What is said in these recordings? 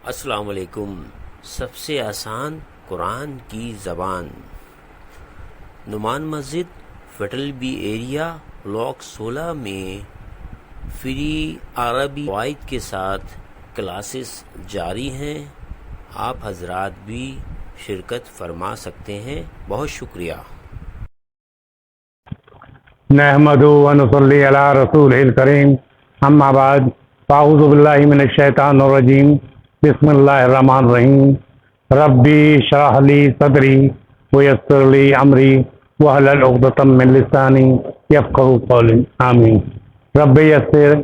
अस्सलाम वालेकुम। सबसे आसान कुरान की ज़बान। नुमान मस्जिद फेडरल बी एरिया ब्लॉक 16 में फ्री अरबी क़वाइद के साथ क्लासेस जारी हैं। आप हजरात भी शिरकत फरमा सकते हैं। बहुत शुक्रिया। नहमदु व नुसल्ली अला रसूलिल करीम, अम्मा बाद, फ़अऊज़ु बिल्लाहि मिनश शैतानिर रजीम, बिस्मिल्लाहिर रहमानिर रहीम। रब्बी इश्रह ली सदरी व यस्सिर ली अमरी वहलुल उक़दतम मिन लिसानी यफ़क़हू क़ौली। आमीन। रब्बी यस्सिर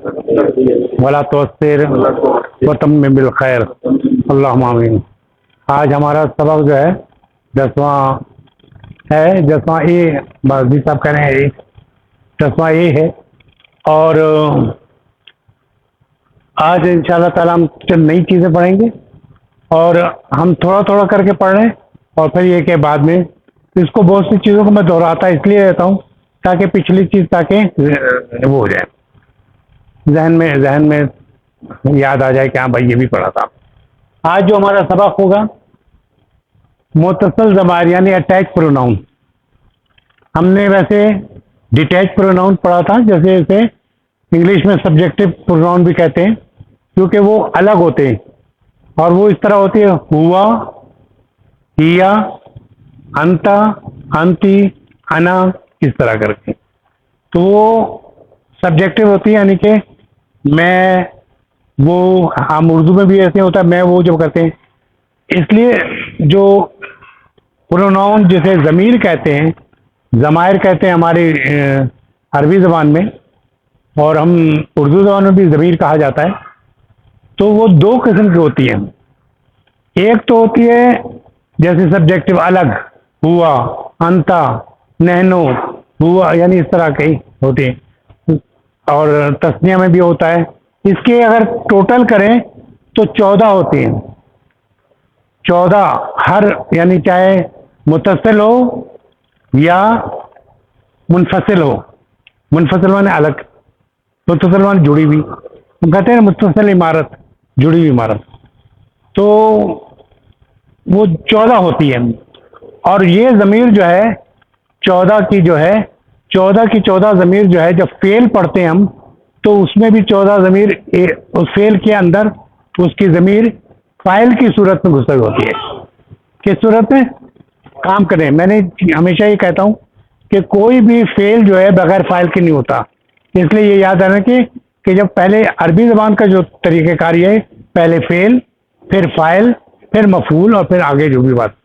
वला तुअस्सिर व तम्मिम बिल खैर, अल्लाहुम्मा आमीन। आज हमारा सबक जो है 10वां है, 10वां ए, मौलवी साहब कह रहे हैं 10वां ए है। और आज इंशाअल्लाह ताला हम चंद नई चीज़ें पढ़ेंगे और हम थोड़ा थोड़ा करके पढ़ रहे हैं। और फिर ये के बाद में इसको बहुत सी चीज़ों को मैं दोहराता इसलिए रहता हूँ ताकि पिछली चीज़ ताकि वो हो जाए, जहन में याद आ जाए कि हाँ भाई ये भी पढ़ा था। आज जो हमारा सबक होगा मुत्तसिल ज़माइर यानी अटैच प्रोनाउन। हमने वैसे डिटैच प्रोनाउन पढ़ा था, जैसे इसे इंग्लिश में सब्जेक्टिव प्रोनाउन भी कहते हैं, क्योंकि वो अलग होते हैं और वो इस तरह होती है हुआ, हिया, अंता, अंती, अना, इस तरह करके। तो वो सब्जेक्टिव होती है, यानी कि मैं, वो, हम उर्दू में भी ऐसे होता है मैं वो जब करते हैं। इसलिए जो प्रोनाउन जिसे ज़मीर कहते हैं, ज़माइर कहते हैं हमारी अरबी ज़बान में, और हम उर्दू ज़बान में भी ज़मीर कहा जाता है। तो वो दो किस्म की होती हैं। एक तो होती है जैसे सब्जेक्टिव अलग, हुआ, अंता, नहनो, हुआ, यानी इस तरह की होती है। और तस्निया में भी होता है। इसके अगर टोटल करें तो 14 होती हैं। 14 हर, यानी चाहे मुत्तसिल हो या मुनफसिल हो। मुनफसिल माने अलग, मुत्तसिल माने जुड़ी हुई। हम कहते हैं मुत्तसिल इमारत, जुड़ी हुई इमारत। तो वो 14 होती है। और ये ज़मीर जो है 14 की जो है 14 की 14 ज़मीर जो है, जब फेल पढ़ते हैं हम तो उसमें भी 14 ज़मीर उस फेल के अंदर उसकी ज़मीर फाइल की सूरत में घुस होती है। किस सूरत में? काम करें। मैंने हमेशा ये कहता हूँ कि कोई भी फेल जो है बगैर फाइल के नहीं होता। इसलिए ये याद रखना कि जब पहले अरबी ज़बान का जो तरीक़ेकार है, पहले फेल, फिर फाइल, फिर मफूल और फिर आगे जो भी बात।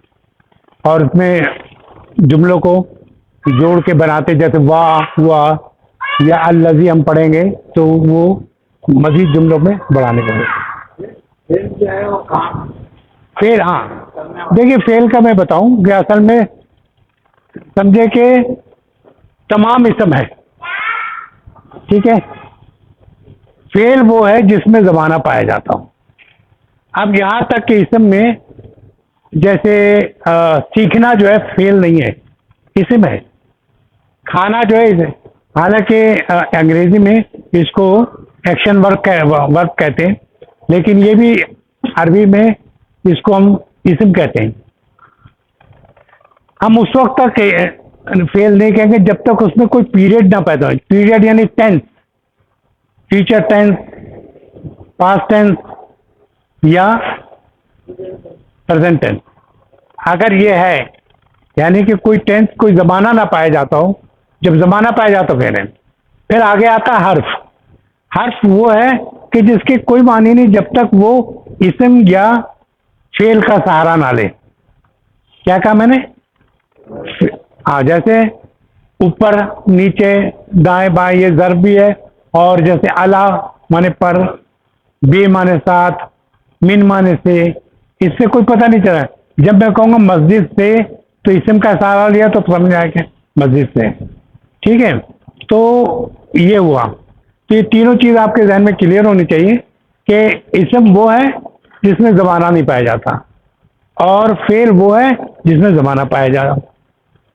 और उसमें जुमलों को जोड़ के बनाते, जैसे वाह, हुआ या अल्लज़ी हम पढ़ेंगे तो वो मज़ीद जुमलों में बढ़ाने के लिए। फेल, हाँ देखिए, फेल का मैं बताऊं कि असल में समझे कि तमाम इसम है, ठीक है। फेल वो है जिसमें ज़माना पाया जाता हो। अब यहाँ तक कि इसम में जैसे सीखना जो है फेल नहीं है, इसम है। खाना जो है, हालांकि अंग्रेजी में इसको एक्शन वर्क कहते हैं, लेकिन ये भी अरबी में इसको हम इसम कहते हैं। हम उस वक्त तक फेल नहीं कहेंगे जब तक उसमें कोई पीरियड ना पैदा हो। पीरियड यानी tense, future tense, past tense या प्रेजेंट टेंस। अगर ये है, यानी कि कोई टेंस, कोई ज़माना ना पाया जाता हो, जब ज़माना पाया जाता हो कह। फिर आगे आता है हर्फ। हर्फ वो है कि जिसके कोई मानी नहीं जब तक वो इसम या फेल का सहारा ना ले। क्या कहा मैंने? हाँ, जैसे ऊपर, नीचे, दाएं बाएं, ये ज़र्ब भी है। और जैसे अला माने पर, बे माने साथ, मिन माने से, इससे कोई पता नहीं चला। जब मैं कहूँगा मस्जिद से तो इसम का सहारा लिया तो समझ आएगा मस्जिद से, ठीक है। तो ये हुआ। तो ये तीनों चीज़ आपके जहन में क्लियर होनी चाहिए कि इसम वो है जिसमें ज़माना नहीं पाया जाता और फेल वो है जिसमें ज़माना पाया जाता।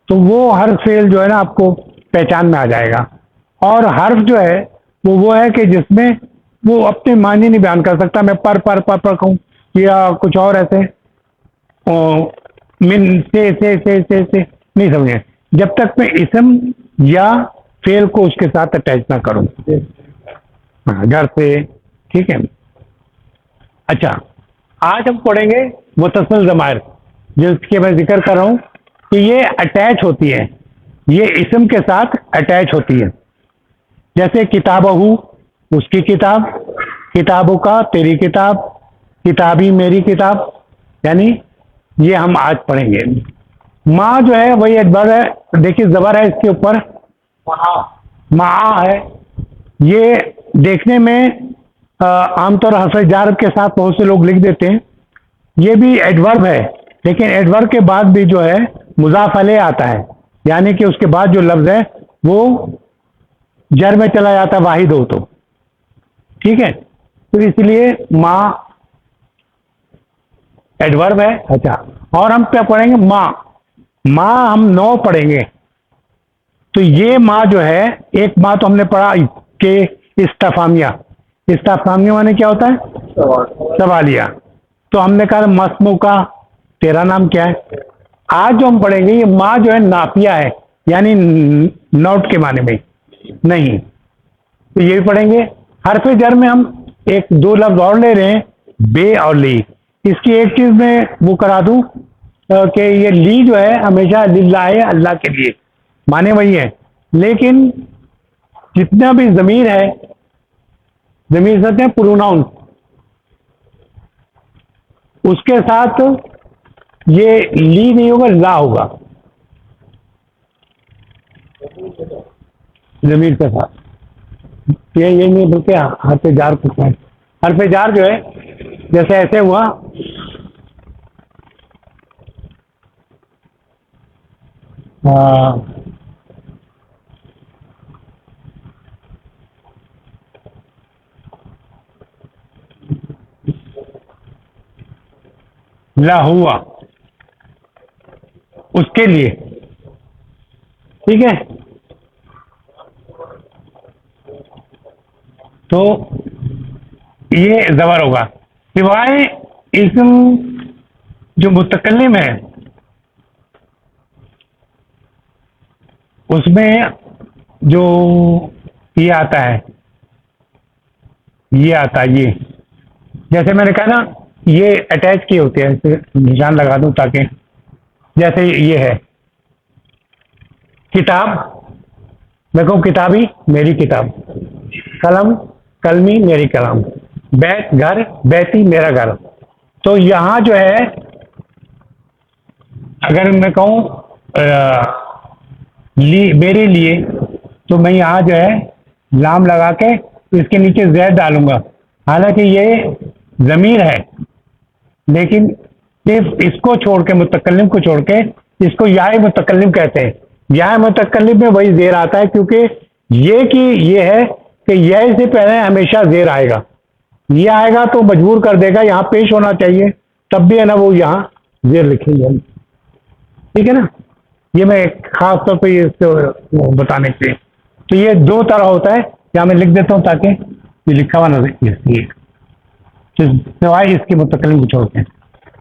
तो वो हर फेल जो है ना आपको पहचान में आ जाएगा। और हर्फ जो है वो है कि जिसमें वो अपने मायने नहीं बयान कर सकता। मैं पर कहूँ या कुछ और ऐसे मिन से नहीं समझे, जब तक मैं इसम या फेल को उसके साथ अटैच ना करूं। हाँ, घर से, ठीक है। अच्छा, आज हम पढ़ेंगे मुतसिल ज़माइर, जिसके मैं जिक्र कर रहा हूं कि ये अटैच होती है, ये इसम के साथ अटैच होती है। जैसे किताबहू, उसकी किताब, किताबों का तेरी किताब, किताबी मेरी किताब, यानी ये हम आज पढ़ेंगे। माँ जो है वही एडवर्ब है, देखिए ज़बर है इसके ऊपर, माँ है। ये देखने में आमतौर हर्फ जार के साथ बहुत से लोग लिख देते हैं, ये भी एडवर्ब है, लेकिन एडवर्ब के बाद भी जो है मुज़ाफ अलैह आता है, यानी कि उसके बाद जो लफ्ज़ है वो जर में चला जाता है, वाहिद हो तो, ठीक है। तो इसलिए माँ एडवर्ब है। अच्छा, और हम क्या पढ़ेंगे? माँ, माँ हम 9 पढ़ेंगे। तो ये माँ जो है, एक माँ तो हमने पढ़ा कि इस्ताफामिया, इस्ताफामिया माने क्या होता है? सवालिया। तो हमने कहा मस्मू का, तेरा नाम क्या है? आज जो हम पढ़ेंगे ये माँ जो है नाफिया है, यानी नॉट के माने में नहीं, तो ये भी पढ़ेंगे। हरफ जर में हम एक दो लफ्ज और ले रहे हैं, बे और ली। इसकी एक चीज में वो करा दूं कि ये ली जो है हमेशा लिल्लाह है, अल्लाह के लिए, माने वही है, लेकिन जितना भी ज़मीर है, ज़मीर कहते हैं प्रोनाउन, उसके साथ ये ली नहीं होगा, ला होगा ज़मीर के साथ। ये नहीं बल्कि हरफ जार कुछ है। हरफ जार जो है जैसे ऐसे हुआ, ला हुआ, उसके लिए, ठीक है। तो ये ज़बर होगा। सिवाय इसम जो मुतकल्लिम है उसमें जो ये आता है, ये आता है, ये जैसे मैंने कहा ना, ये अटैच किए होते हैं, इसे निशान लगा दूं ताकि, जैसे ये है किताब, मैं कहूँ किताबी मेरी किताब, कलम कलमी मेरी कलम, बैत घर बैती मेरा घर। तो यहाँ जो है अगर मैं कहूँ मेरे लिए, तो मैं यहाँ जो है लाम लगा के इसके नीचे ज़ैद डालूंगा। हालांकि ये ज़मीर है, लेकिन सिर्फ इसको छोड़ के, मुतकल्लिम को छोड़ के, इसको याए मुतकल्लिम कहते हैं। याए मुतकल्लिम में वही ज़ेर आता है, क्योंकि ये की ये है कि यह से पहले हमेशा ज़ेर आएगा, ये आएगा तो मजबूर कर देगा, यहाँ पेश होना चाहिए, तब भी है ना वो यहाँ ज़ेर लिखेंगे, ठीक है ना। ये मैं खास तौर पे इसको बताने के लिए, तो ये 2 तरह होता है, या मैं लिख देता हूँ ताकि ये लिखा हुआ नजर इसलिए, तो सिवाय इसके मुतकल्लिम को छोड़ते हैं।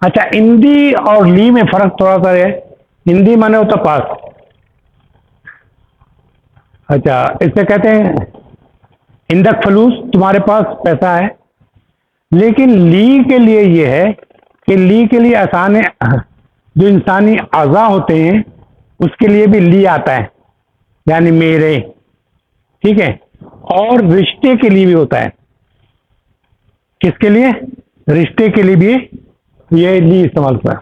अच्छा, इंदी और ली में फ़र्क थोड़ा सा है। इंदी माने होता पास, अच्छा इससे कहते हैं इंदक फलूस, तुम्हारे पास पैसा है। लेकिन ली के लिए ये है कि ली के लिए आसान है, जो इंसानी अज़ा होते हैं उसके लिए भी ली आता है, यानी मेरे, ठीक है। और रिश्ते के लिए भी होता है, किसके लिए? रिश्ते के लिए भी ये ली इस्तेमाल होता है।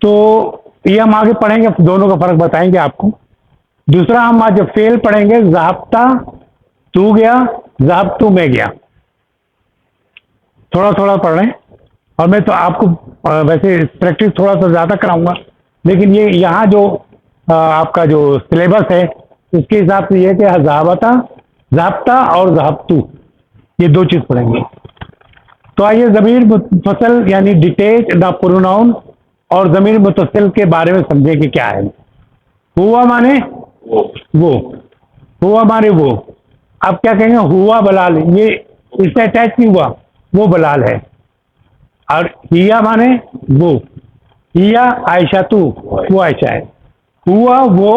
तो ये हम आगे पढ़ेंगे, दोनों का फर्क बताएंगे आपको। दूसरा हम आज फेल पढ़ेंगे, ज़ाब्ता तू गया, ज़ाब्तू मैं गया, थोड़ा थोड़ा पढ़ रहे हैं। और मैं तो आपको वैसे प्रैक्टिस थोड़ा सा ज़्यादा कराऊंगा, लेकिन ये यहाँ जो आपका जो सिलेबस है उसके हिसाब से ये है कि ज़ाबता, ज़ाब्ता और ज़ाब्तू, ये 2 चीज़ पढ़ेंगे। तो आइए ज़मीर मुत्तसिल यानी डिटेच द प्रोनाउन और ज़मीर मुत्तसिल के बारे में समझें कि क्या है। हुआ माने वो, हुआ माने वो। अब क्या कहेंगे? हुआ बलाल, ये इससे अटैच नहीं हुआ, वो बलाल है। और हिया माने वो, हिया आयशा तू, वो आयशा है। हुआ वो,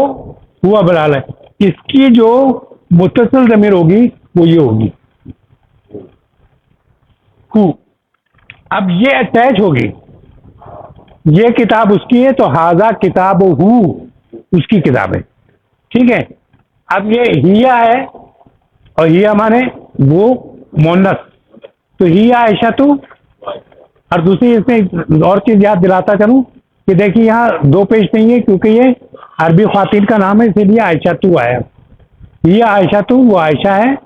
हुआ बलाल है। इसकी जो मुत्तसिल ज़मीर होगी वो ये होगी हु। अब ये अटैच होगी, ये किताब उसकी है तो हाजा किताब हु उसकी किताब है, ठीक है। अब ये हिया है और हिया माने वो मोनस, तो हिया आयशा तू। और दूसरी इसमें और चीज याद दिलाता चलूं कि देखिए यहाँ दो पेज नहीं है क्योंकि ये अरबी ख्वातीन का नाम है, इसीलिए आयशा तू आया। हिया आयशा तू, वो आयशा है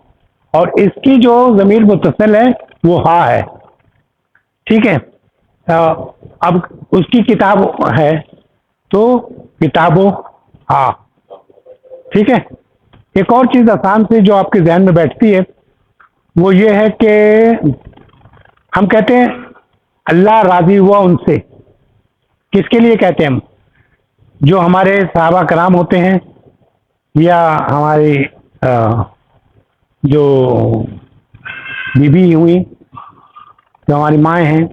और इसकी जो ज़मीर मुत्तसिल है वो हा है, ठीक है। अब उसकी किताब है तो किताबो हा, ठीक है। एक और चीज आसान से जो आपके जहन में बैठती है वो ये है कि हम कहते हैं अल्लाह राजी हुआ उनसे, किसके लिए कहते हैं हम? जो हमारे सहाबा कराम होते हैं या हमारी जो बीबी हुई, जो हमारी माएँ हैं,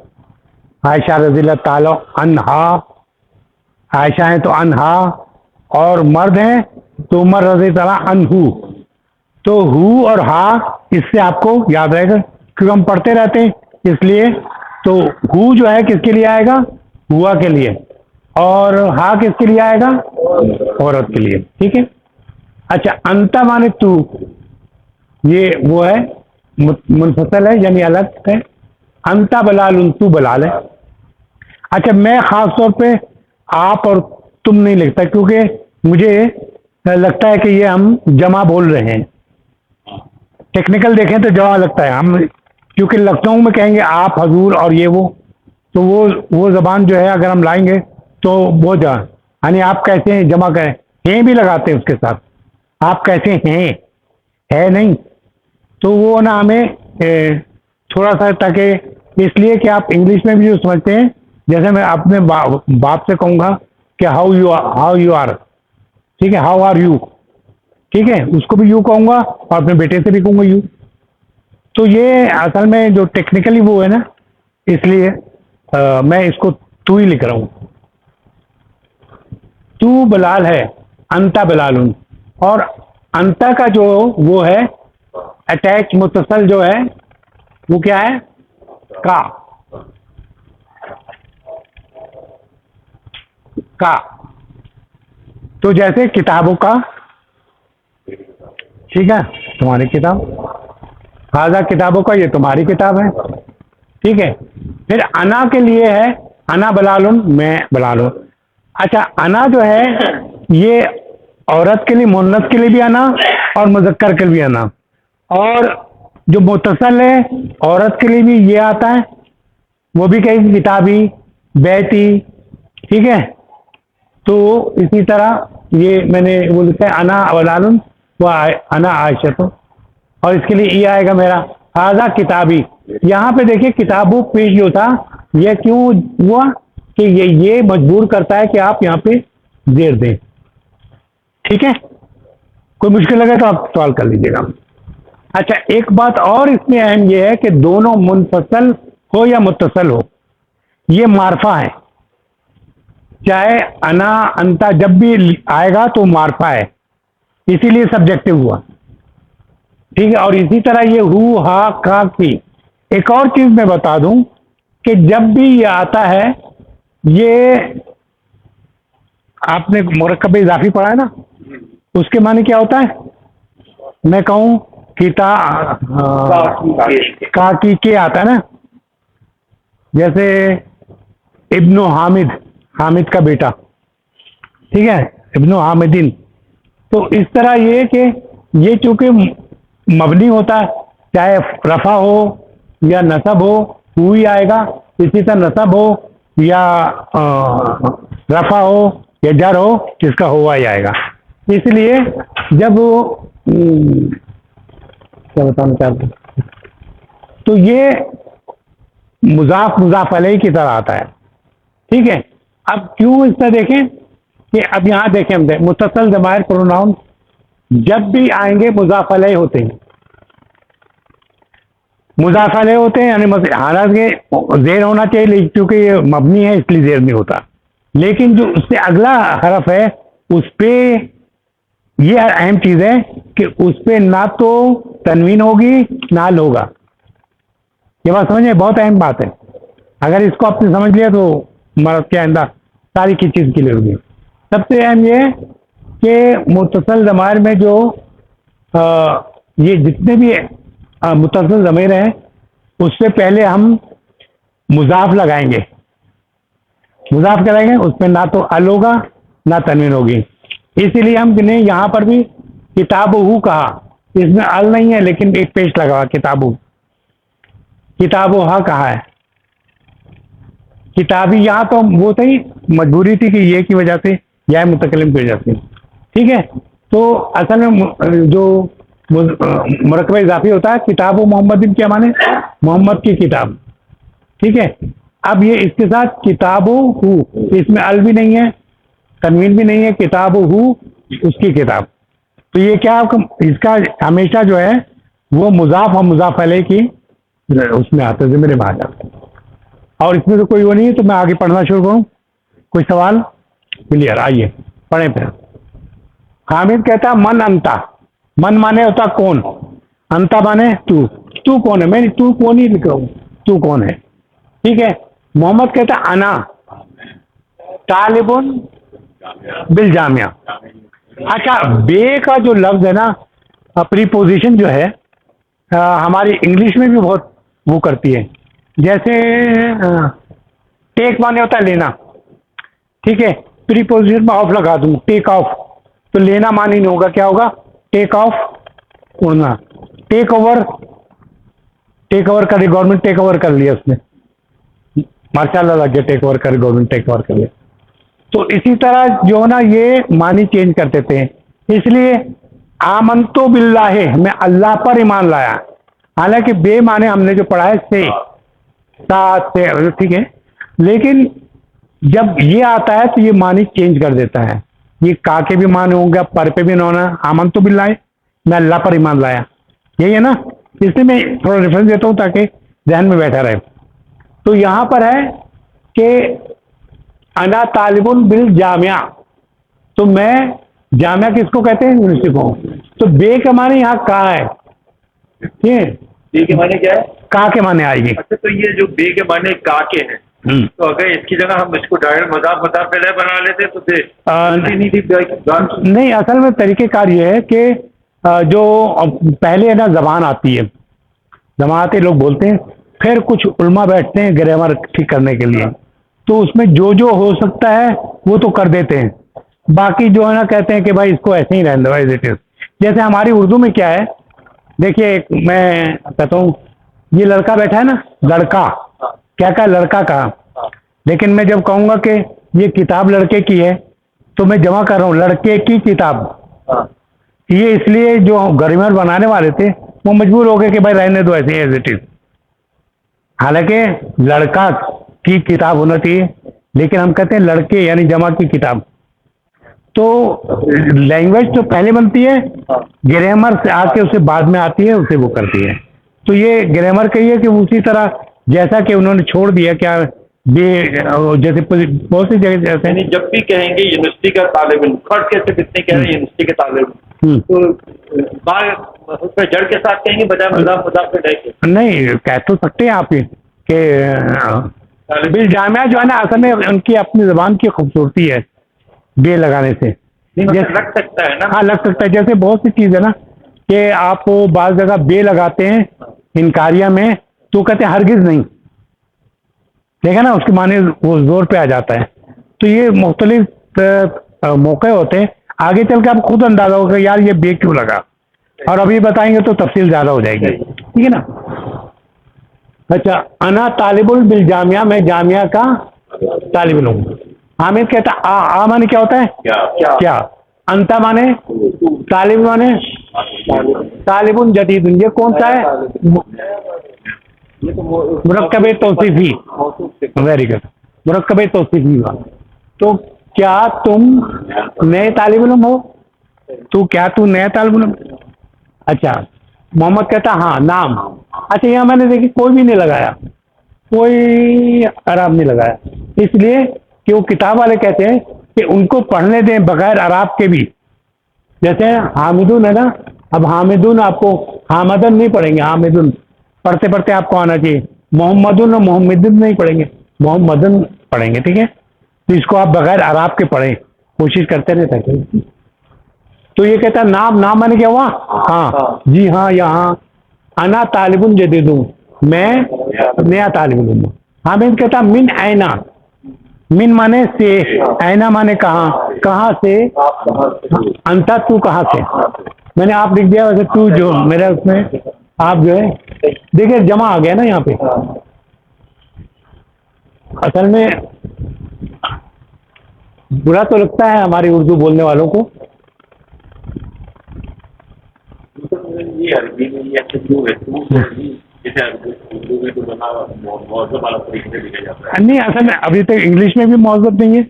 आयशा रज़ियल्लाहु ताला अन्हा, आयशा हैं तो अन्हा, और मर्द हैं तो उमर रज़ी ताला अन्हु। तो हु और हा इससे आपको याद रहेगा क्योंकि हम पढ़ते रहते हैं इसलिए। तो हु जो है किसके लिए आएगा? हुआ के लिए, और हा किसके लिए आएगा? औरत के लिए, ठीक है। अच्छा, अंता माने तू, ये वो है मुनफसल है यानी अलग है। अंता बलाल, तू बलाल है। अच्छा, मैं खास तौर पे आप और तुम नहीं लिखता क्योंकि मुझे लगता है कि ये हम जमा बोल रहे हैं। टेक्निकल देखें तो जमा लगता है हम, क्योंकि लखनऊ में कहेंगे आप, हजूर और ये वो, तो वो जबान जो है अगर हम लाएंगे तो वो यानी आप कैसे हैं जमा करें, हैं भी लगाते हैं उसके साथ, आप कैसे हैं, है नहीं, तो वो ना हमें थोड़ा सा, ताकि इसलिए कि आप इंग्लिश में भी जो समझते हैं, जैसे मैं अपने बाप से कहूँगा कि हाउ यू आर, ठीक है, हाउ आर यू, ठीक है, उसको भी यू कहूँगा और अपने बेटे से भी कहूँगा यू। तो ये असल में जो टेक्निकली वो है ना, इसलिए मैं इसको तू ही लिख रहा हूँ। तू बलाल है, अंता बलालुन, और अंता का जो वो है अटैच मुत्तसल जो है वो क्या है? का, का। तो जैसे किताबों का, ठीक है, तुम्हारी किताब, हाजा किताबों का, ये तुम्हारी किताब है, ठीक है। फिर अना के लिए है अना बलालुन, मैं बलालुन। अच्छा, अना जो है ये औरत के लिए, मुन्नस के लिए भी अना और मुज़क्कर के लिए भी अना, और जो मुत्तसल है औरत के लिए भी ये आता है, वो भी कहीं किताबी, बैती, ठीक है। तो इसी तरह ये मैंने वो लिखा है अना बलालुन व अना आयशा तो, और इसके लिए ये आएगा मेरा हाजा किताबी। यहाँ पे देखिए किताबों पेश जो था यह क्यों हुआ कि ये मजबूर करता है कि आप यहाँ पे जेर दें, ठीक है। कोई मुश्किल लगे तो आप सवाल कर लीजिएगा। अच्छा, एक बात और इसमें अहम यह है कि दोनों मुनफसल हो या मुत्तसल हो, ये मारफा है, चाहे अना अंता जब भी आएगा तो मारफा है, इसीलिए सब्जेक्टिव हुआ, ठीक है। और इसी तरह ये हु, हा, का, की। एक और चीज मैं बता दूं कि जब भी ये आता है, ये आपने मुरक्कब इजाफी पढ़ा है ना, उसके माने क्या होता है? मैं कहूं किता का की के आता है ना, जैसे इब्नो हामिद, हामिद का बेटा, ठीक है, इब्नो हामिदिन। तो इस तरह ये कि ये चूंकि मबनी होता है, चाहे रफा हो या नसब हो, हु ही आएगा। इसी तरह नसब हो या रफा हो या जर हो, इसका हुआ ही आएगा। इसलिए जब क्या बताना चाहते हैं, तो ये मुजाफ मुजाफ अलैहि की तरह आता है, ठीक है। अब क्यों इस तरह देखें कि अब यहाँ देखें हम मुत्तसल ज़माइर प्रोनाउन जब भी आएंगे मुजाफ अलैहि होते हैं। मुज़ाफ़ अलैह होते हैं, यानी हालांकि ज़ेर होना चाहिए, लेकिन क्योंकि ये मबनी है इसलिए ज़ेर नहीं होता। लेकिन जो उससे अगला हरफ है उस पे ये अहम चीज़ है कि उस पे ना तो तनवीन होगी ना अल होगा। ये बात समझे, बहुत अहम बात है। अगर इसको आपने समझ लिया तो मर्द के आइंदा सारी की चीज़ क्लियर होगी। सबसे अहम ये है कि मुत्तसल ज़माइर में जो ये जितने भी मुत्तसल ज़मीर हैं उससे पहले हम मुज़ाफ लगाएंगे। मुज़ाफ कराएंगे उसमें ना तो अल होगा ना तनवीन होगी। इसीलिए हमने यहाँ पर भी किताबहू कहा, इसमें अल नहीं है लेकिन एक पेश लगा हुआ किताबहू। किताबहा कहा है, किताबी यहाँ तो वो थी, मजबूरी थी कि ये की वजह से या मुतकल्लिम की वजह से। ठीक है, तो असल में जो मुरक्कब इजाफी होता है किताब मोहम्मदिन क्या माने, मोहम्मद की किताब। ठीक है, अब ये इसके साथ किताबहू, इसमें अल भी नहीं है तनवीन भी नहीं है, किताबहू उसकी किताब। तो ये क्या इसका हमेशा जो है वो मुज़ाफ और मुज़ाफ अलैह की उसमें आता है, ज़िम्मे में आ जाता है। और इसमें तो कोई वो नहीं है, तो मैं आगे पढ़ना शुरू करूँ? कोई सवाल? क्लियर, आइए पढ़ें फिर। हामिद कहता मन अंता, मन माने होता कौन, अंता माने तू, तू कौन है, मैं तू कौन ही लिख रहा हूँ, तू कौन है। ठीक है, मोहम्मद कहता अना तालिबुन बिल जामिया। अच्छा, बे का जो लफ्ज है ना, प्रीपोजिशन जो है हमारी इंग्लिश में भी बहुत वो करती है। जैसे टेक माने होता है लेना। ठीक है, प्रीपोजिशन में ऑफ लगा दूं, टेक ऑफ, तो लेना माने नहीं होगा, क्या होगा, टेक ऑफ उड़ना। टेक ओवर, टेक ओवर कर, गवर्नमेंट टेक ओवर कर लिया उसने, माशाल्लाह लग गया, टेक ओवर कर, गवर्नमेंट टेक ओवर कर लिया। तो इसी तरह जो है ना ये मानी चेंज कर देते हैं। इसलिए आमंतो बिल्लाह, मैं अल्लाह पर ईमान लाया। हालांकि बे माने हमने जो पढ़ा है से, साथ से, ठीक है, लेकिन जब ये आता है तो ये मानी चेंज कर देता है। ये का के भी माने होंगे, पर पे भी ना होना। आमंतो बिल्लाह, मैं अल्लाह पर ईमान लाया, यही है ना। इसलिए मैं थोड़ा रेफरेंस देता हूँ ताकि ध्यान में बैठा रहे। तो यहाँ पर है कि अना तालिबुन बिल जामिया, तो मैं, जामिया किसको कहते हैं, यूनिवर्सिटी को। तो बे के माने यहाँ का है, ठीक है, बे के माने क्या है, का के माने आएगी। अच्छा, तो ये जो बे के माने का के हैं, तो अगर इसकी जगह हम इसको डायरेक्ट मज़ाफ मज़ाफ अलैह बना लेते तो फिर नहीं थी। नहीं, असल में तरीक़ेकार ये है कि जो पहले है ना ज़बान आती है, ज़बान आते लोग बोलते हैं, फिर कुछ उल्मा बैठते हैं ग्रामर ठीक करने के लिए, तो उसमें जो जो हो सकता है वो तो कर देते हैं। बाकी जो है ना कहते हैं कि भाई इसको ऐसे ही रहने दो एज इट इज। जैसे हमारी उर्दू में क्या है, देखिए मैं कहता हूँ ये लड़का बैठा है ना, लड़का क्या कहा, लड़का कहा, लेकिन मैं जब कहूँगा कि ये किताब लड़के की है तो मैं जमा कर रहा हूँ लड़के की किताब। ये इसलिए जो ग्रामर बनाने वाले थे वो मजबूर हो गए कि भाई रहने दो ऐसे एज इट इज। हालांकि लड़का की किताब होना चाहिए, लेकिन हम कहते हैं लड़के यानी जमा की किताब। तो लैंग्वेज तो पहले बनती है, ग्रामर से आके उसे बाद में आती है, उसे वो करती है। तो ये ग्रामर का ही है कि उसी तरह जैसा कि उन्होंने छोड़ दिया क्या ये, जैसे बहुत सी जगह जैसे यानी जब भी कहेंगे यूनिवर्सिटी का तालिब इल्म, फर्ज कैसे कितने कह रहे हैं यूनिवर्सिटी के तालिब इल्म, तो बार उसमें जड़ के साथ कहेंगे बजाय मज़ाफ मज़ाफ अलैह के। नहीं, कह तो सकते हैं आप ही कि बिल जामिया जो है ना, असल में उनकी अपनी ज़बान की खूबसूरती है बे लगाने से। लग सकता है ना, हाँ लग सकता है। जैसे बहुत सी चीज़ है ना कि आप बाज़ जगह बे लगाते हैं इनकारिया में तो कहते हैं हरगिज़ नहीं, देखा ना, उसके माने वो जोर पे आ जाता है। तो ये मुख्तलिफ मौके होते हैं, आगे चल के आप खुद अंदाजा होगा यार ये बे क्यों लगा, और अभी बताएंगे तो तफसील ज़्यादा हो जाएगी, ठीक है ना। अच्छा, अना तालिबुल बिल जामिया, मैं जामिया का तालिब इल्म हूँ। हामिद कहता आ माने क्या होता है, क्या। अंता माने तालिब माने तालिबुन जदीदुन, ये कौन सा है, मुरक्कब तौसीफी, वेरी गुड, मुरक्कब तौसीफी। तो क्या तुम नए तालिब इल्म हो, तू क्या तू नया तालिब इल्म। अच्छा, मोहम्मद कहता हाँ नाम, अच्छा यहाँ मैंने देखी कोई भी नहीं लगाया, कोई अराब नहीं लगाया, इसलिए कि वो किताब वाले कहते हैं कि उनको पढ़ने दें बगैर अराब के भी। जैसे हामिदुन है ना, अब हामिदुन आपको हामदन नहीं पढ़ेंगे, हामिदुन पढ़ते पढ़ते आपको आना चाहिए। मोहम्मदुन और मोहम्मदुन नहीं पढ़ेंगे, मोहम्मदन पढ़ेंगे, ठीक है। तो इसको आप बगैर अराब के पढ़ें, कोशिश करते रहते हैं। तो ये कहता है नाम, नाम माने क्या हुआ? हाँ जी हाँ, यहाँ अना तालिबुन जदीदुन, मैं नया तालिब इल्म हूँ। हामिद कहता मिन ऐना, मिन माने से, ऐना माने कहाँ, कहाँ से, अंता तू कहाँ से। मैंने आप लिख दिया, वैसे तू जो मेरा उसमें आप जो है देखिए जमा आ गया ना यहाँ पे। असल में बुरा तो लगता है हमारी उर्दू बोलने वालों को। ये अरबी में ये तू है, तू जैसे उर्दू में तो बना मौजूद वाला तरीके से लिखा जाता है। नहीं, असल में अभी तक इंग्लिश में भी मौजूद नहीं है,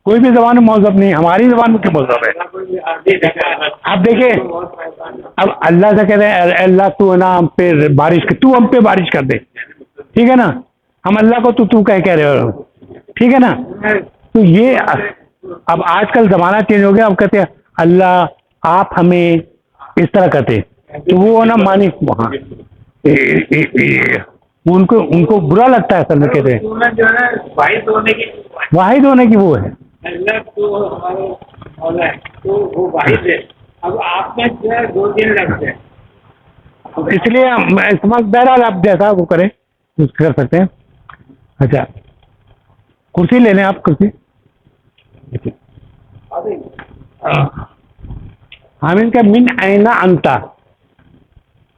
कोई भी जबान में मौजूद नहीं है, हमारी जबान में क्या मौजूद है। आप देखिए अब अल्लाह से कहते हैं अल्लाह तू ना हम पे बारिश कर, तू हम पे बारिश कर दे, ठीक है ना। हम अल्लाह को तू कह रहे हो, ठीक है ना। तो ये अब आजकल जमाना चेंज हो गया, अब कहते हैं अल्लाह आप हमें इस तरह कहते, तो वो ना मानी वहाँ उनको उनको बुरा लगता है। असल में कहते हैं जो है वाहिद होने की वो है, अल्लाह तो हमारे मौला है, तो वो वाहिद है। अब आप में जो है 2 दिन लगते हैं, इसलिए मैं समझ बहरहाल आप जैसा वो करें उसको कर सकते हैं। अच्छा कुर्सी ले लें आप, कुर्सी। हामिद का मिन ऐना अंता,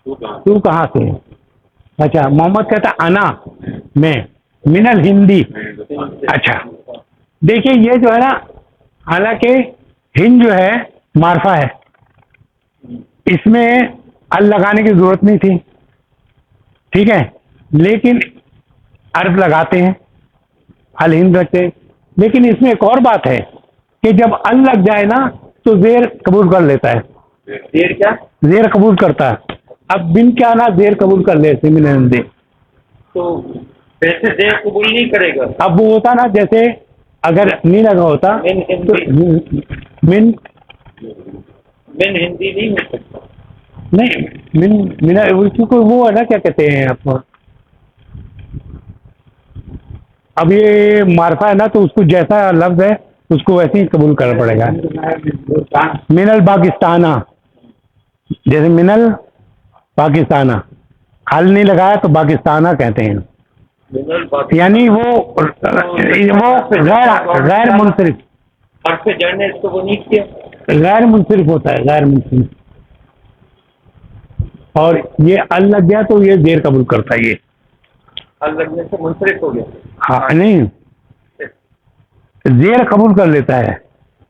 तू कहाँ से। अच्छा मोहम्मद कहता अना मैं, मिनल हिंदी। अच्छा देखिए ये जो है ना, हालांकि हिंद जो है मार्फा है, इसमें अल लगाने की जरूरत नहीं थी, ठीक है, लेकिन अर्फ लगाते हैं, अल हिंद रखते हैं। लेकिन इसमें एक और बात है कि जब अल लग जाए ना तो जेर कबूल कर लेता है। देर क्या? जेर कबूल करता है। अब बिन क्या ना जेर कबूल कर ले, मिन हिंदी, तो वैसे देर कबूल नहीं करेगा। अब वो होता ना जैसे अगर नहीं लगा होता मिन तो हिंदी, मिन मिन हिंदी नहीं हो सकता। नहीं, मिन मिना उसको वो है ना, क्या कहते हैं आपको, अब ये मार्फा है ना, तो उसको जैसा लफ्ज है उसको वैसे ही कबूल करना पड़ेगा। मिनल पाकिस्ताना, जैसे मिनल पाकिस्ताना, हल नहीं लगाया तो पाकिस्ताना कहते हैं, यानी वो गैर मुनसरिफ, हर्फ जड़ने इसको वो नहीं किया, गैर मुनसरिफ होता है, गैर मुनसरिफ। और ये अल लग गया तो ये जेर कबूल करता है, ये हल लगने से मुनसरिफ हो गया। हाँ नहीं, जेर कबूल कर लेता है।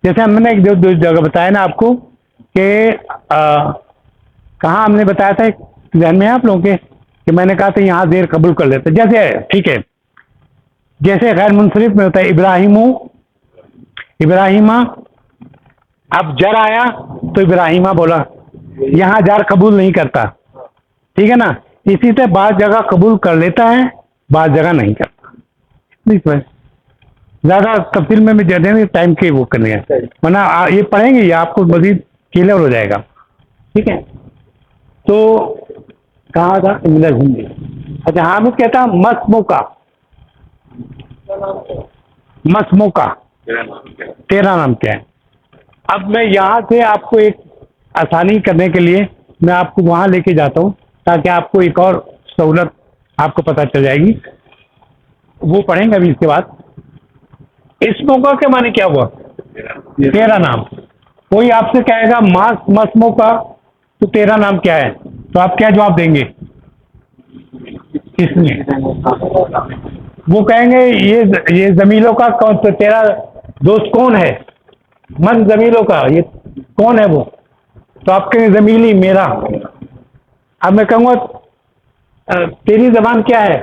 जैसे हमने एक दो जगह बताया ना आपको कि कहाँ हमने बताया था, ध्यान में है आप लोगों के, कि मैंने कहा था यहाँ जेर कबूल कर लेता है। जैसे ठीक है, जैसे गैर मुनसरिफ में होता है इब्राहिमू, इब्राहिमा, अब जर आया तो इब्राहिमा बोला, यहाँ जार कबूल नहीं करता, ठीक है ना। इसी तरह बाज़ जगह कबूल कर लेता है, बाज़ जगह नहीं करता। ठीक है, ज़्यादा तफसील में भी ज्यादा टाइम के वो करने हैं, वरना ये पढ़ेंगे ये आपको मजीद क्लियर हो जाएगा, ठीक है। तो कहाँ था इंग्लिश हिंदी। अच्छा हामिद कहता मसमोका, मसमोका तेरा नाम क्या है। अब मैं यहाँ से आपको एक आसानी करने के लिए मैं आपको वहाँ लेके जाता हूँ, ताकि आपको एक और सहूलत आपको पता चल जाएगी, वो पढ़ेंगे अभी इसके बाद। इस मौका के माने क्या हुआ, तेरा नाम। कोई आपसे कहेगा मस मौका, तो तेरा नाम क्या है, तो आप क्या जवाब देंगे। इसमें वो कहेंगे ये जमीलों का कौन, तो तेरा दोस्त कौन है, मन जमीलों का, ये कौन है वो, तो आप कहेंगे जमीली मेरा। अब मैं कहूँगा तेरी जबान क्या है,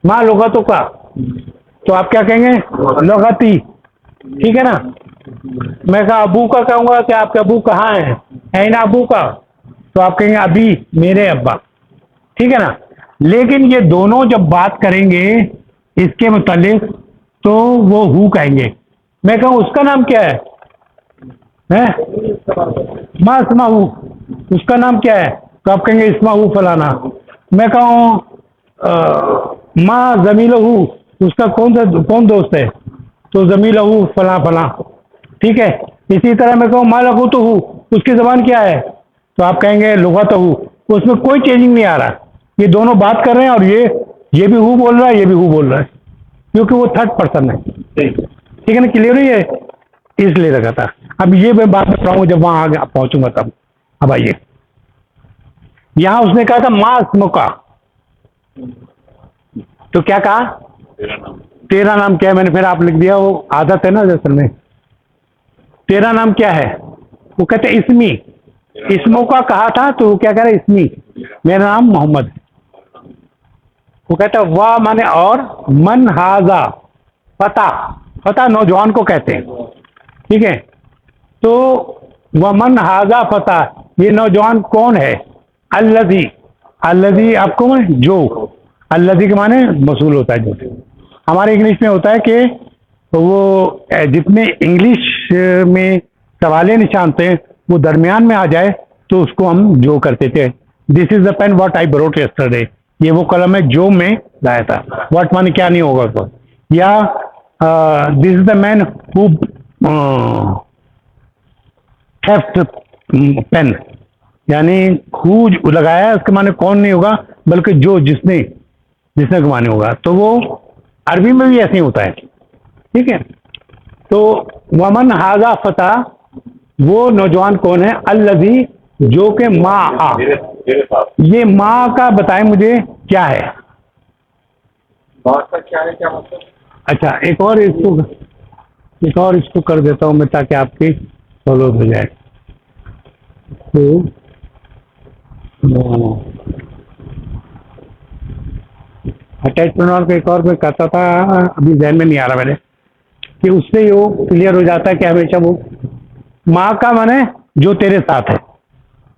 माँ लुगतों का, तो आप क्या कहेंगे लुगती, ठीक है ना। मैं कहा अबू का कहूँगा कि आपके अबू कहाँ हैं, ऐना अबू का, तो आप कहेंगे अभी मेरे अब्बा। ठीक है ना। लेकिन ये दोनों जब बात करेंगे इसके मुतालिक तो वो हु कहेंगे। मैं कहूँ उसका नाम क्या है माँ इस्माहू, उसका नाम क्या है तो आप कहेंगे इस्माहू फलाना। मैं कहूँ माँ जमीलहू, उसका कौन दोस्त है तो जमीलहू फला फला। ठीक है। इसी तरह मैं कहूँ माँ लगुतहू, उसकी ज़बान क्या है तो आप कहेंगे लुगतहू। उसमें कोई चेंजिंग नहीं आ रहा, ये दोनों बात कर रहे हैं और ये भी हु बोल रहा है, ये भी हु बोल रहा है, क्योंकि वो थर्ड पर्सन है। ठीक है ना, क्लियर है ये, इसलिए लगा था। अब ये मैं बात कर रहा हूँ जब वहां आगे पहुंचूंगा तब। अब आइए, यहां उसने कहा था माँ स्मोका, तो क्या कहा तेरा नाम क्या है। मैंने फिर आप लिख दिया, वो आदत है ना असल में। तेरा नाम क्या है, वो कहते इसमी, इसमो का कहा था तो वो क्या कह रहा है इसमी, मेरा नाम मोहम्मद है। वो कहता वाह माने और, मन हाजा पता, पता नौजवान को कहते हैं। ठीक है, तो वह मन हाजा फता, ये नौजवान कौन है। अल्लजी, अल्लजी आपको माने जो, अल्लजी के माने मसूल होता है जो। हमारे इंग्लिश में होता है कि वो जितने इंग्लिश में सवाले निशान थे वो दरमियान में आ जाए तो उसको हम जो करते थे। This is the pen what I brought yesterday, ये वो कलम है जो मैं लाया था। व्हाट माने क्या नहीं होगा उसको। या this is the man who theft pen, यानी हु लगाया है उसके माने कौन नहीं होगा बल्कि जो, जिसने के माने होगा। तो वो अरबी में भी ऐसे ही होता है। ठीक है, तो वमन हाजा फता, वो नौजवान कौन है, अल्लजी जो के माँ आ, ये माँ का बताएं मुझे क्या है। माँ का क्या है, क्या मतलब। अच्छा, एक और इसको कर देता हूँ मैं ताकि आपकी फॉलो हो जाए। तो अटैचमेंट और एक और मैं करता था, अभी ध्यान में नहीं आ रहा मेरे, कि उससे वो क्लियर हो जाता है कि हमेशा वो माँ का माने जो तेरे साथ है।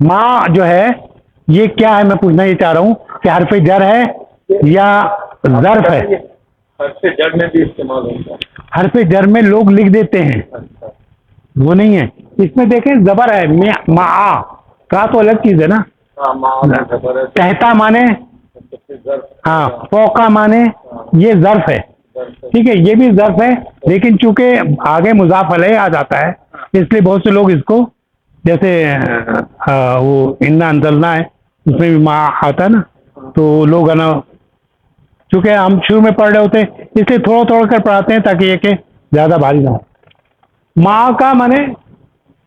माँ जो है ये क्या है, मैं पूछना ये चाह रहा हूँ कि हर्फ जर है या ज़र्फ है। हर्फ जर में भी इस्तेमाल होता है, हर्फ जर में लोग लिख देते हैं, वो नहीं है इसमें। देखें जबर है, माँ का तो अलग चीज है ना। कहता माने, हाँ, फौका माने, ये ज़र्फ है। ठीक है, ये भी ज़र्फ है, लेकिन चूंकि आगे मुज़ाफ अलैह आ जाता है इसलिए बहुत से लोग इसको, जैसे वो इन्ना अंजलना है उसमें भी माँ आता है ना, तो लोग है ना, चूंकि हम शुरू में पढ़ रहे होते हैं इसलिए थोड़ा थोड़ा कर पढ़ाते हैं ताकि ये कि ज़्यादा भारी ना हो। माँ का माने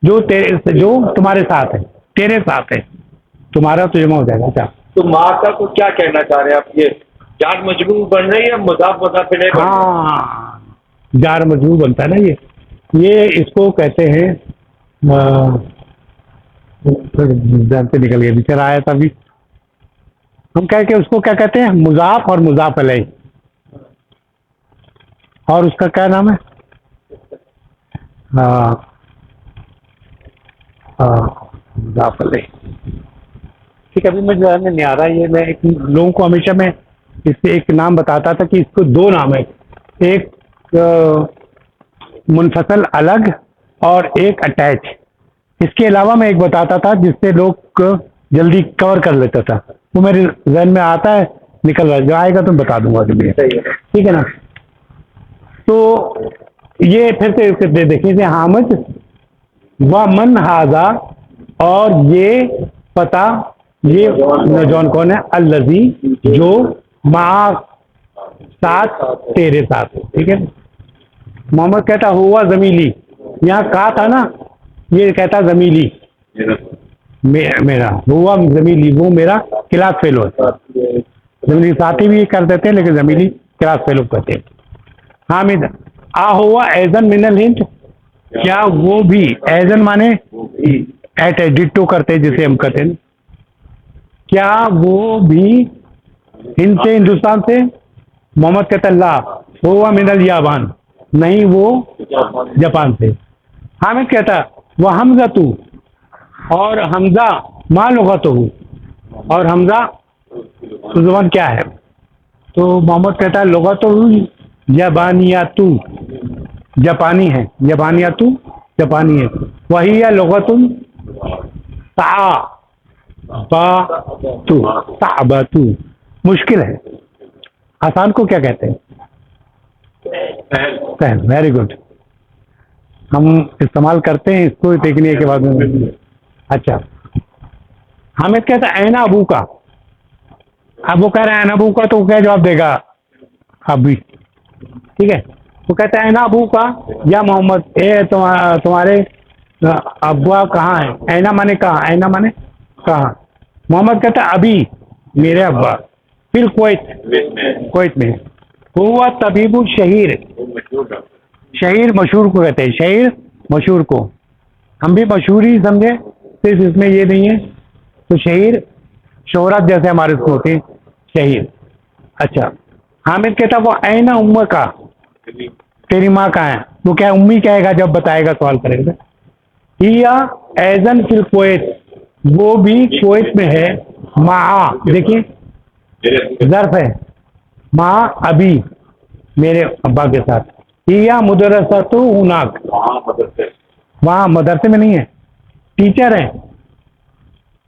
जो तुम्हारे साथ है, तेरे साथ है, तुम्हारा तो जमा हो जाएगा। अच्छा, तो माँ का को क्या कहना चाह रहे हैं आप, ये जार मजबूर बन रही है, मुज़ाफ मुज़ाफ इलैह बन रही है? हाँ, जार मजबूर बनता है ना ये इसको कहते हैं, फिर ध्यान से निकल गया, बेचारा आया था अभी। हम कह के उसको क्या कहते हैं, मुज़ाफ और मुज़ाफ अलैह। और उसका क्या नाम है, मुज़ाफ अलैह। ठीक है, अभी मुझे ध्यान में नहीं आ रहा ये। मैं एक लोगों को हमेशा मैं इससे एक नाम बताता था कि इसको दो नाम है, एक मुनफसल अलग और एक अटैच। इसके अलावा मैं एक बताता था जिससे लोग जल्दी कवर कर लेता था, वो मेरे जहन में आता है, निकल रहा है, जो आएगा तो बता दूंगा तुम्हें। ठीक है ना। तो ये फिर से देखिए, हामिद व मन हाजा, और ये पता, ये नौजवान कौन है, अल्लजी जो माँ साथ, तेरे साथ। ठीक है, मोहम्मद कहता हुआ जमीली, यहाँ कहा था ना, ये कहता जमीली मेरा, हुआ जमीली, वो मेरा क्लास फेलो है। जमीली साथी भी कर देते हैं लेकिन जमीली क्लास फेलो कहते हैं। हामिद आ हुआ एजन मिनल हिंद, क्या वो भी, एजन माने एट डिटो करते हैं जिसे हम कहते हैं, क्या वो भी हिंद से, हिंदुस्तान से। मोहम्मद कहता ला हुआ मिनल याबान, नहीं वो जापान से। हामिद कहता वह हमजा तू, और हमजा माँ लुगा तो हूँ, और हमजा तो जुबान क्या है? तो मोहम्मद कहता है लुगतु जबानियातु, जापानी है, जबानियातु जापानी है, वही है लुगतुन ताबातु। मुश्किल है। आसान को क्या कहते हैं? सहल। Very good. हम इस्तेमाल करते हैं इसको देखने के बाद में। अच्छा, हामिद कहता है ऐना अबू का। अब वो कह रहे हैं ऐना अबू का, तो क्या जवाब देगा? अभी। ठीक है, वो कहता है ऐना अबू का या मोहम्मद, तुम्हारे अब्बा कहाँ है? ऐना माने कहाँ, ऐना माने कहाँ। मोहम्मद कहता है अभी मेरे अब्बा फिर कुवैत में। हुआ तबीबु शहीर। शहीर मशहूर को कहते हैं, शहीर मशहूर को। हम भी मशहूर ही समझे, सिर्फ इसमें ये नहीं है। तो शहीर शोहरत जैसे हमारे उसको होते हैं शहीर। अच्छा, हामिद कहता वो ऐना उम्मा का, तेरी माँ कहाँ है? वो क्या उम्मी कहेगा जब बताएगा, सवाल करेगा। हिया ऐजन फिल कुवैत, वो भी कुवैत में है। माँ, देखिए ज़र्फ है, माँ अभी मेरे अब्बा के साथ। हिया मुदरसतु हुनाक, वहाँ मदरसे में नहीं है, टीचर है,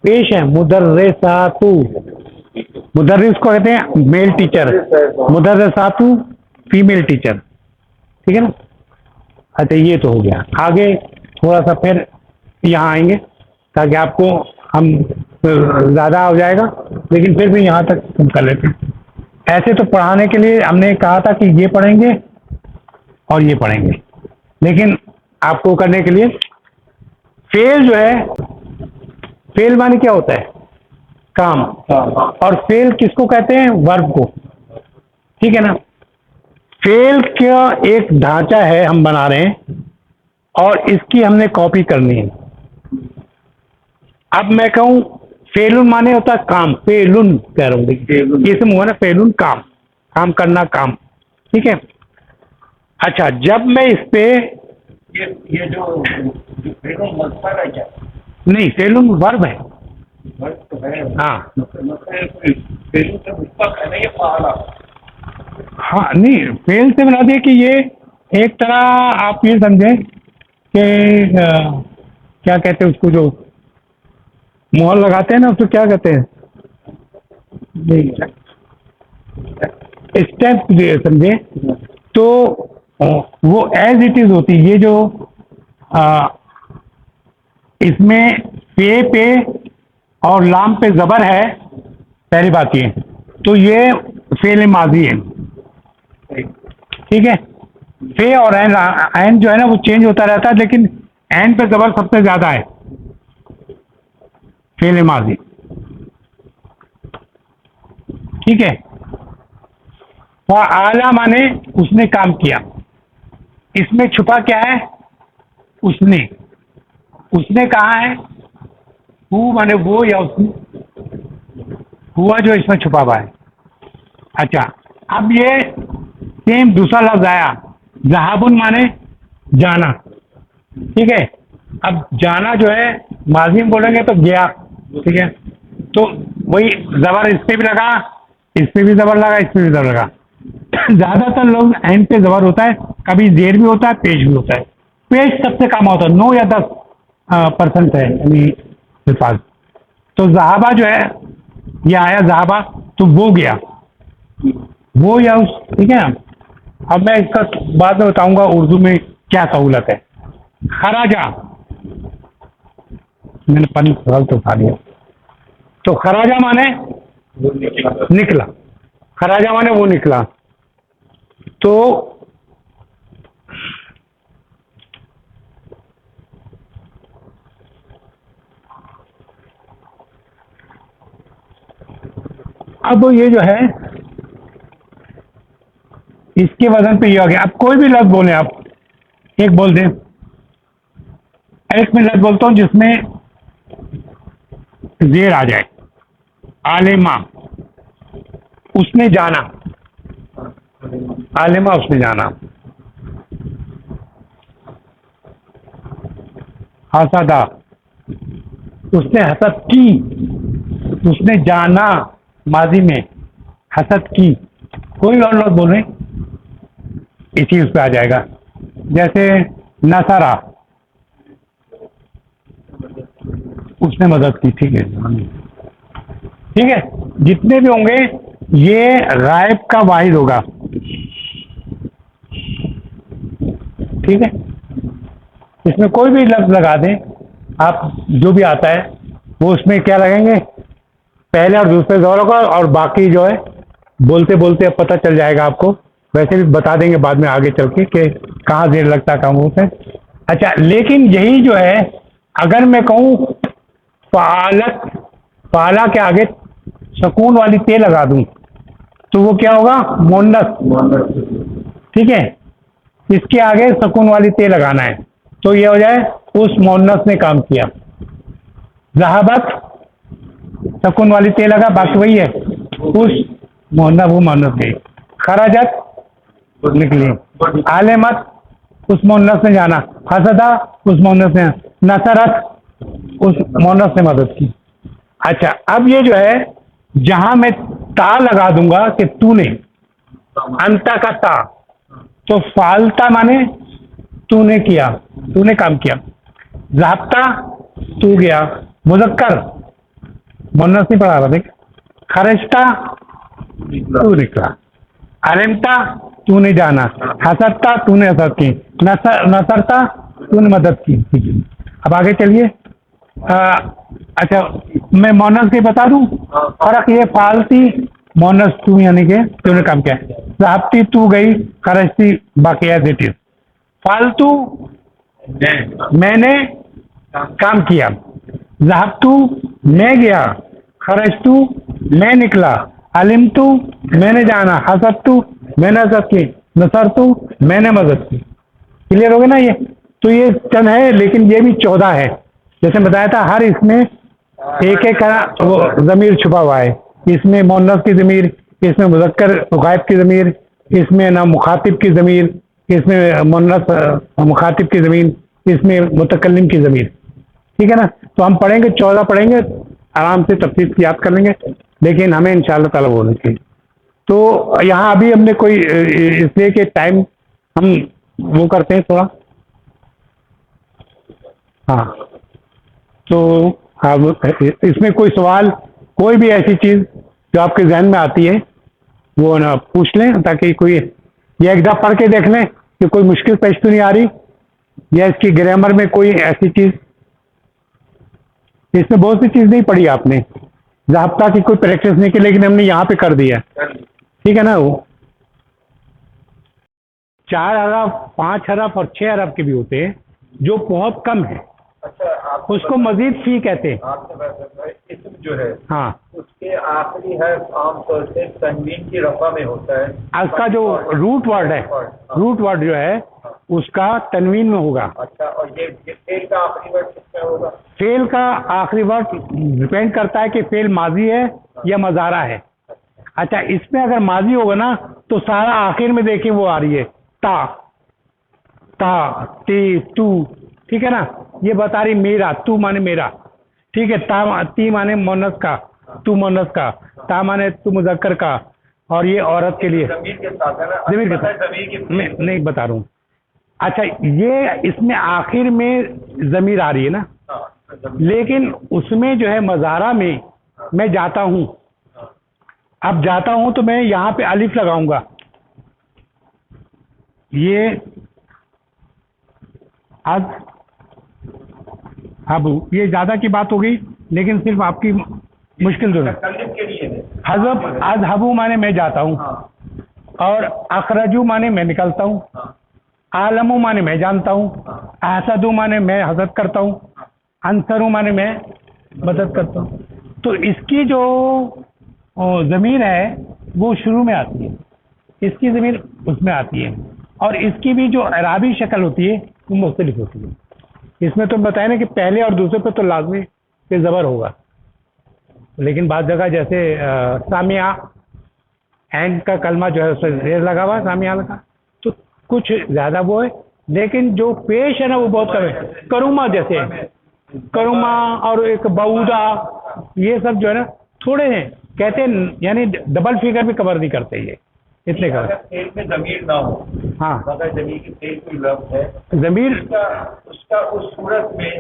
पेश है। मुदर्रिसातु, मुदर्रिस को कहते हैं मेल टीचर, मुदर्रिसातु फीमेल टीचर। ठीक है ना? अच्छा, ये तो हो गया। आगे थोड़ा सा फिर यहाँ आएंगे ताकि आपको हम ज़्यादा हो जाएगा, लेकिन फिर भी यहाँ तक हम कर लेते हैं। ऐसे तो पढ़ाने के लिए हमने कहा था कि ये पढ़ेंगे और ये पढ़ेंगे, लेकिन आपको करने के लिए फेल जो है, फेल माने क्या होता है? काम। और फेल किसको कहते हैं? वर्ब को। ठीक है ना? फेल का एक ढांचा है, हम बना रहे हैं और इसकी हमने कॉपी करनी है। अब मैं कहूं फेलुन माने होता है काम, फेलुन कह रहा हूं, देखिए इसमें हुआ ना फेलुन, काम, काम करना, काम। ठीक है। अच्छा, जब मैं इस पे ये जो फेलुन मस्तर है क्या? नहीं, फेलुन वर्ब है। तो है। हाँ फेलुन से मुश्तक है ना ये पहाड़ा। हाँ, नहीं, फेल से बना दिया कि ये एक तरह आप ये समझें कि क्या कहते हैं उसको, जो मोहर लगाते हैं ना, उसको क्या कहते हैं? स्टैंप समझे। तो वो एज इट इज होती है। ये जो इसमें पे और लाम पे जबर है, पहली बात ये, तो ये फेल माजी है। ठीक है। फे और एन जो है ना वो चेंज होता रहता है, लेकिन एन पे जबर सबसे ज्यादा है, फेल माजी। ठीक है। और आला माने उसने काम किया। इसमें छुपा क्या है? उसने। उसने कहा है हु माने वो या उसने, हुआ जो इसमें छुपा हुआ है। अच्छा, अब ये सेम दूसरा लफ्ज आया, जहाबुन माने जाना। ठीक है। अब जाना जो है माजी में बोलेंगे तो गया। ठीक है। तो वही जबर इस पे भी लगा, इस पे भी जबर लगा, इस पे भी जबर लगा। ज्यादातर लोग एन पे जबर होता है, कभी जेर भी होता है, पेश भी होता है। पेश सबसे कम होता है, 9 या 10% है यानी पास। तो जहाबा जो है, ये आया जहाबा, तो वो गया, वो या उस। ठीक है ना? अब मैं इसका बाद में बताऊंगा उर्दू में क्या सहूलत है। खराजा, मैंने पन गलत उठा दिया। तो खराजा माने निकला, खराजा माने वो निकला। तो अब ये जो है इसके वजन पे ये आ गया। अब कोई भी लफ्ज बोले आप, एक बोल दें, एक मैं लफ्ज बोलता हूं जिसमें जेर आ जाए। आलिमा, उसने जाना, आलिमा उसने जाना। हसदा, उसने हसद की, उसने जाना, माजी में हसद की, कोई और लोग बोल रहे हैं, इसी उस पे आ जाएगा। जैसे नसरा, उसने मदद की, ठीक है, ठीक है। जितने भी होंगे ये गायब का वाहिद होगा, ठीक है। इसमें कोई भी लफ्ज लगा दें आप, जो भी आता है वो उसमें क्या लगेंगे, पहले और दूसरे जोर होगा, और बाकी जो है बोलते बोलते अब पता चल जाएगा आपको। वैसे भी बता देंगे बाद में आगे चल के कि कहाँ देर लगता है, कहाँ होता है। अच्छा, लेकिन यही जो है अगर मैं कहूँ फालत, फाला के आगे सुकून वाली ते लगा दूं तो वो क्या होगा, मुअन्नस, ठीक है। इसके आगे सुकून वाली ते लगाना है तो ये हो जाए उस मुअन्नस ने काम किया। ज़हाबत, सुकून वाली ते लगा, बाकी वही है, उस मुअन्नस, वो मुअन्नस गई। खराजत, निकली। आलमत, उस मुअन्नस ने जाना। हसदा, उस मुअन्नस ने। नसरत, उस मुअन्नस ने मदद की। अच्छा, अब ये जो है जहां मैं ता लगा दूंगा कि तूने, अंता का ता, तो फालता माने तूने किया, तूने काम किया। ज़ाब्ता, तू गया। मुज़क्कर, मुअन्नस नहीं पढ़ा रहा, देख। खरजता, तू निकला। अलिमता, तूने जाना। हसदता, तूने हसद की। नसरता, तूने मदद की, ठीक है। अब आगे चलिए। अच्छा, मैं मुअन्नस के बता दूं फर्क, ये फालती मुअन्नस तू, यानी कि तूने काम किया। ज़ाहबती, तू गई। खरजती, बाकी एज इट इज। फालतू, मैंने काम किया। ज़ाहबतू, मैं गया। खरजतू, मैं निकला। अलिमतू, मैंने जाना। हसदतू, मैंने हसद की। नसरतू, मैंने मदद की। क्लियर हो गया ना ये? तो ये चंद है, लेकिन ये भी 14 है। जैसे बताया था, हर इसमें एक एक का वो ज़मीर छुपा हुआ है। इसमें मुअन्नस की ज़मीर, इसमें मुज़क्कर गायब की ज़मीर, इसमें ना मुखातिब की ज़मीर, इसमें मुअन्नस मुखातिब की ज़मीर, इसमें मुतकल्लिम की ज़मीर, ठीक है ना। तो हम पढ़ेंगे, 14 पढ़ेंगे, आराम से तफसील याद कर लेंगे, लेकिन हमें इंशाअल्लाह ताला बोलनी चाहिए। तो यहाँ अभी हमने कोई इसलिए कि टाइम हम वो करते हैं थोड़ा, हाँ। तो अब इसमें कोई सवाल, कोई भी ऐसी चीज़ जो आपके जहन में आती है वो ना पूछ लें, ताकि कोई ये एक दफ़ा पढ़ के देख लें कि कोई मुश्किल पेश तो नहीं आ रही, या इसकी ग्रामर में कोई ऐसी चीज़, इसमें बहुत सी चीज़ नहीं पढ़ी आपने, ज़ाब्ता की कोई प्रैक्टिस नहीं की, लेकिन हमने यहाँ पे कर दिया, ठीक है ना। वो 4 अरब, 5 अरब और 6 अरब के भी होते हैं जो बहुत कम है, उसको मजीद फी कहते हैं। आपने इसम जो है, हाँ, उसके आखिरी है आमतौर से तनवीन की रफा में होता है। उसका जो रूट वर्ड है, रूट वर्ड जो है उसका तनवीन में होगा। अच्छा, और ये फेल का आखिरी वर्ड किसमें होगा? फेल का आखिरी वर्ड डिपेंड करता है कि फेल माजी है या मजारा है। अच्छा, इसमें अगर माजी होगा ना तो सारा आखिर में देखें वो आ रही है, ता, ता, ती, तू, ठीक है ना। ये बता रही मेरा, तू माने मेरा, ठीक है। ता, ती माने मुअन्नस का, तू मुअन्नस का। ता माने तू मुज़क्कर का, और ये औरत के लिए ज़मीर के साथ है ना, ज़मीर के साथ, ज़मीर की मैं नहीं बता रहा हूँ। अच्छा, ये इसमें आखिर में ज़मीर आ रही है ना, लेकिन उसमें जो है मज़ारा में मैं जाता हूँ, अब जाता हूँ तो मैं यहाँ पे अलिफ लगाऊंगा। ये अब ये ज़्यादा की बात हो गई, लेकिन सिर्फ आपकी मुश्किल जो है। तकल्लुम के लिए है। हज़ब, अज़हबू माने मैं जाता हूँ, और अखरजू माने मैं निकलता हूँ, आलमू माने मैं जानता हूँ, अहसदू माने मैं हसद करता हूँ, अंसरू माने मैं मदद करता हूँ। तो इसकी जो ज़मीर है वो शुरू में आती है, इसकी ज़मीर उसमें आती है, और इसकी भी जो अराबी शक्ल होती है वो मुख्तलिफ होती है। इसमें तो बताए ना कि पहले और दूसरे पे तो लाजमी पे ज़बर होगा, लेकिन बाद जगह जैसे सामिया, एंड का कलमा जो है उसमें ज़ेर लगा हुआ है, सामिया लगा, तो कुछ ज़्यादा वो है, लेकिन जो पेश है ना वो बहुत कम है। करुमा जैसे, करुमा और एक बऊदा, ये सब जो है ना थोड़े हैं, कहते हैं, यानी डबल फिगर भी कवर नहीं करते ये, इतने अगर कवर। फेल में जमीर ना हो, हाँ, अगर जमीर की फेल कोई लफ्ज है, ज़मीर उसका उस सूरत में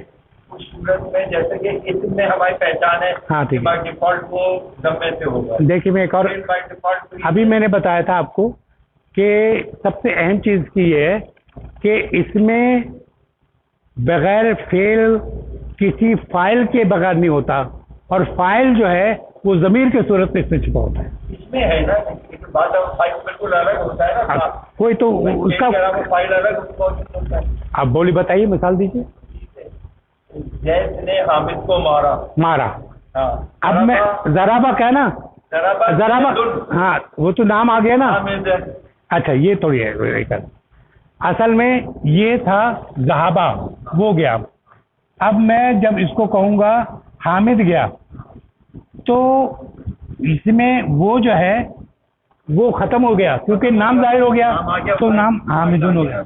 जैसे कि इसम में हमारी पहचान है, हाँ, ठीक है। बाय डिफॉल्ट वो दम्मे से होगा। देखिए, मैं एक और फेल बाय डिफॉल्ट अभी मैंने बताया था आपको कि सबसे अहम चीज़ की ये है कि इसमें बगैर फेल किसी फाइल के बगैर नहीं होता, और फाइल जो है वो ज़मीर के सूरत में इसमें छुपा होता है। इसमें है ना, लेकिन बात अब फाइल बिल्कुल अलग होता है ना। अब कोई तो उसका फाइल अलग होता है। आप बोली बताइए, मिसाल दीजिए। जैद ने हामिद को मारा। हाँ, अब मैं ज़राबा क्या ना, ज़राबा, हाँ, वो तो नाम आ गया ना। हामिद है। अच्छा, ये थोड़ी है कर, असल में ये था ज़हाबा, वो गया। अब मैं जब इसको कहूँगा हामिद गया, तो इसमें वो जो है वो ख़त्म हो गया, क्योंकि नाम जाहिर हो गया, तो नाम हामिदुन हो गया।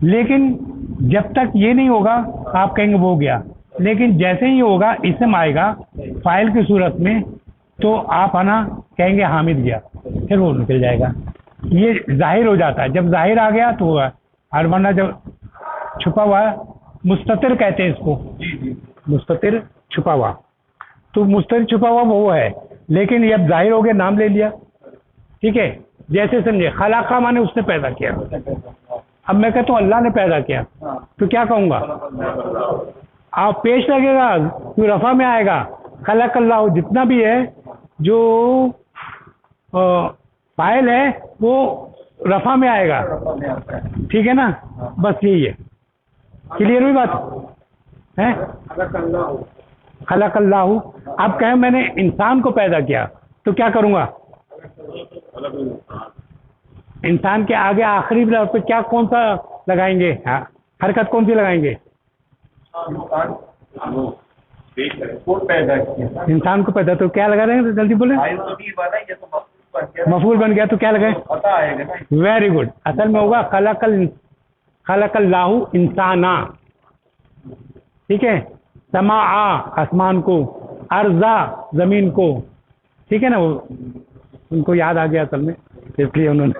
लेकिन जब तक ये नहीं होगा आप कहेंगे वो गया, लेकिन जैसे ही होगा इसम आएगा फाइल की सूरत में, तो आप आना कहेंगे हामिद गया, फिर वो निकल जाएगा। ये जाहिर हो जाता है, जब जाहिर आ गया तो होगा, और वरना जब छुपा हुआ, मुस्ततिर कहते हैं इसको, मुस्ततिर छुपा हुआ, तो मुस्ततिर छुपा हुआ वो है, लेकिन जब जाहिर हो गया नाम ले लिया। ठीक है, जैसे समझे खलाका माने उसने पैदा किया। अब मैं कहता हूँ अल्लाह ने पैदा किया, तो क्या कहूँगा? आप पेश लगेगा तो रफ़ा में आएगा, खलक़ल्लाहु जितना भी है जो फाइल है वो रफ़ा में आएगा। ठीक है ना, बस यही है। क्लियर हुई बात है? खलक़ल्लाहु, अब कहें मैंने इंसान को पैदा किया, तो क्या करूँगा? इंसान के आगे आखिरी लफ्ज़ पे क्या, कौन सा लगाएंगे? हाँ, हरकत कौन सी लगाएंगे? इंसान को पैदा, तो क्या लगा रहे हैं, जल्दी बोले। मफूल बन गया, तो क्या लगाए? Very good. असल में होगा खलक़ल्लाहु इंसाना। ठीक है, समा आसमान को, अर्ज़ा ज़मीन को। ठीक है ना, वो उनको याद आ गया असल में, इसलिए उन्होंने